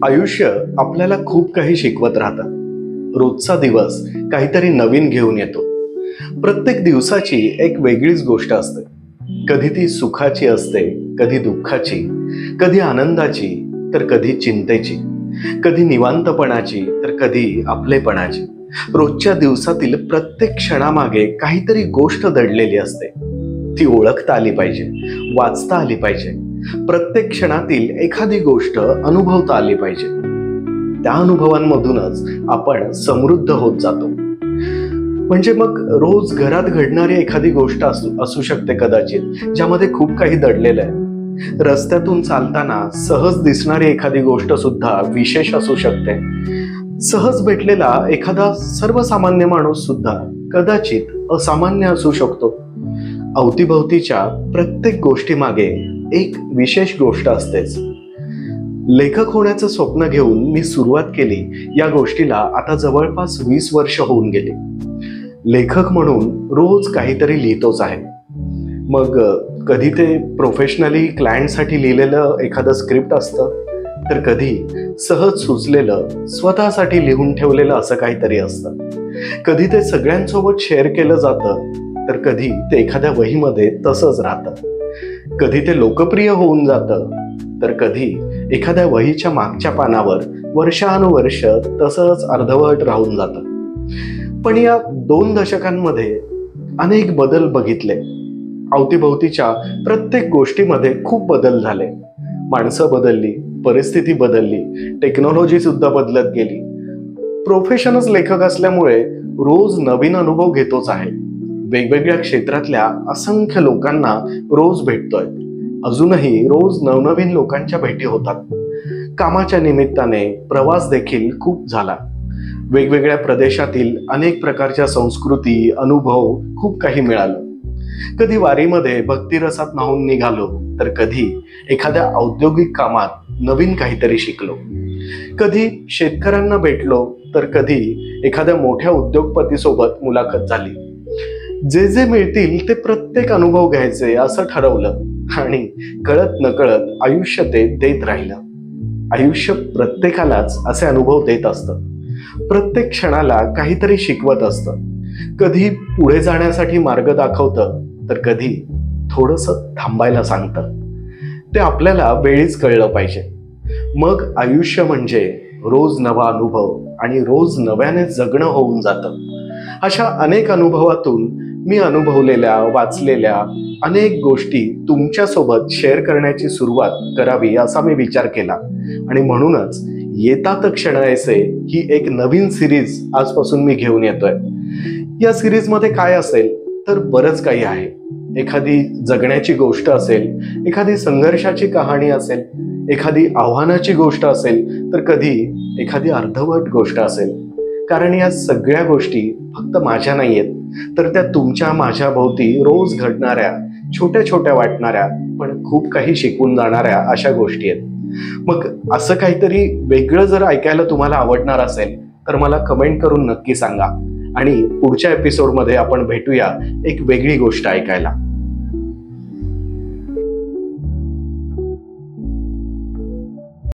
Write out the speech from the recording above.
आयुष्य आपल्याला खूप काही शिकवत राहतं. रोजचा दिवस काहीतरी नवीन घेऊन येतो. प्रत्येक दिवसाची एक वेगळीच गोष्ट असते. कधी ती सुखाची असते, कधी दुःखाची, कधी आनंदाची तर कधी चिंतेची, कधी निवांतपणाची तर कधी आपलेपणाची. रोजच्या दिवसातील प्रत्येक क्षणामागे काहीतरी गोष्ट दडलेली असते. ती ओळखता आली पाहिजे, वाचता आली पाहिजे. प्रत्येक क्षणातील एखादी गोष्ट अनुभवता आली पाहिजे. त्या अनुभवांमधूनच आपण समृद्ध होत जातो. म्हणजे मग रोज घरात घडणारी एखादी गोष्ट असू शकते कदाचित, ज्यामध्ये खूप काही दडलेलं आहे. रस्त्यातून चालताना सहज दिसणारी एखादी गोष्ट सुद्धा विशेष असू शकते. सहज भेटलेला एखादा सर्वसामान्य माणूस सुद्धा कदाचित असामान्य असू शकतो. अवतीभवतीच्या प्रत्येक गोष्टीमागे एक विशेष गोष्ट असतेच. लेखक होण्याचं स्वप्न घेऊन मी सुरुवात केली या गोष्टीला आता जवळपास 20 वर्ष होऊन गेली. लेखक म्हणून रोज काहीतरी लिहितोच आहे. मग कधी ते प्रोफेशनली क्लायंटसाठी लिहिलेलं एखादं स्क्रिप्ट असतं, तर कधी सहज सुचलेलं स्वतःसाठी लिहून ठेवलेलं असं काहीतरी असतं. कधी ते सगळ्यांसोबत शेअर केलं जातं, तर कधी ते एखाद्या वहीमध्ये तसंच राहतं. कधी ते लोकप्रिय होऊन जातं, तर कधी एखाद्या वहीच्या मागच्या पानावर वर्षानुवर्ष तसंच अर्धवट राहून जातं. पण या 2 दशकांमध्ये अनेक बदल बघितले. अवतीभवतीच्या प्रत्येक गोष्टीमध्ये खूप बदल झाले. माणसं बदलली, परिस्थिती बदलली, टेक्नॉलॉजी सुद्धा बदलत गेली. प्रोफेशनच लेखक असल्यामुळे रोज नवीन अनुभव घेतोच आहे. वेगवेगळ्या क्षेत्रातल्या असंख्य लोकांना रोज भेटतोय. अजूनही रोज नवनवीन लोकांच्या भेटी होतात. कामाच्या निमित्ताने प्रवास देखील खूप झाला. वेगवेगळ्या प्रदेशातील अनेक प्रकारच्या संस्कृती, अनुभव खूप काही मिळालं. कधी वारीमध्ये भक्तिरसात न्हाऊन निघालो, तर कधी एखाद्या औद्योगिक कामात नवीन काहीतरी शिकलो. कधी शेतकऱ्यांना भेटलो, तर कधी एखाद्या मोठ्या उद्योगपतीसोबत मुलाखत झाली. जे जे मिळतील ते प्रत्येक अनुभव घ्यायचे असं ठरवलं आणि कळत नकळत आयुष्य ते देत राहिलं. आयुष्य प्रत्येकालाच असे अनुभव देत असतं. प्रत्येक क्षणाला काहीतरी शिकवत असतं. कधी पुढे जाण्यासाठी मार्ग दाखवतं, तर कधी थोडंसं थांबायला सांगतं. ते आपल्याला वेळीच कळलं पाहिजे. मग आयुष्य म्हणजे रोज नवा अनुभव आणि रोज नव्याने जगणं होऊन जातं. अशा अनेक अनुभवातून मी अनुभवलेल्या, वाचलेल्या अनेक गोष्टी तुमच्यासोबत शेअर करण्याची सुरुवात करावी असा मी विचार केला. आणि म्हणूनच येतात क्षण ऐसे ही एक नवीन सिरीज आजपासून मी घेऊन येतोय. या सिरीजमध्ये काय असेल तर बरंच काही आहे. एखादी जगण्याची गोष्ट असेल, एखादी संघर्षाची कहाणी असेल, एखादी आव्हानाची गोष्ट असेल, तर कधी एखादी अर्धवट गोष्ट असेल. कारण या सगळ्या गोष्टी फक्त माझ्या नाही आहेत, तर त्या तुमच्या माझ्या भोवती रोज घडणाऱ्या, छोट्या छोट्या वाटणाऱ्या पण खूप काही शिकवून जाणाऱ्या अशा गोष्टी आहेत. मग असं काहीतरी वेगळं जर ऐकायला तुम्हाला आवडणार असेल, तर मला कमेंट करून नक्की सांगा. आणि पुढच्या एपिसोडमध्ये आपण भेटूया एक वेगळी गोष्ट ऐकायला.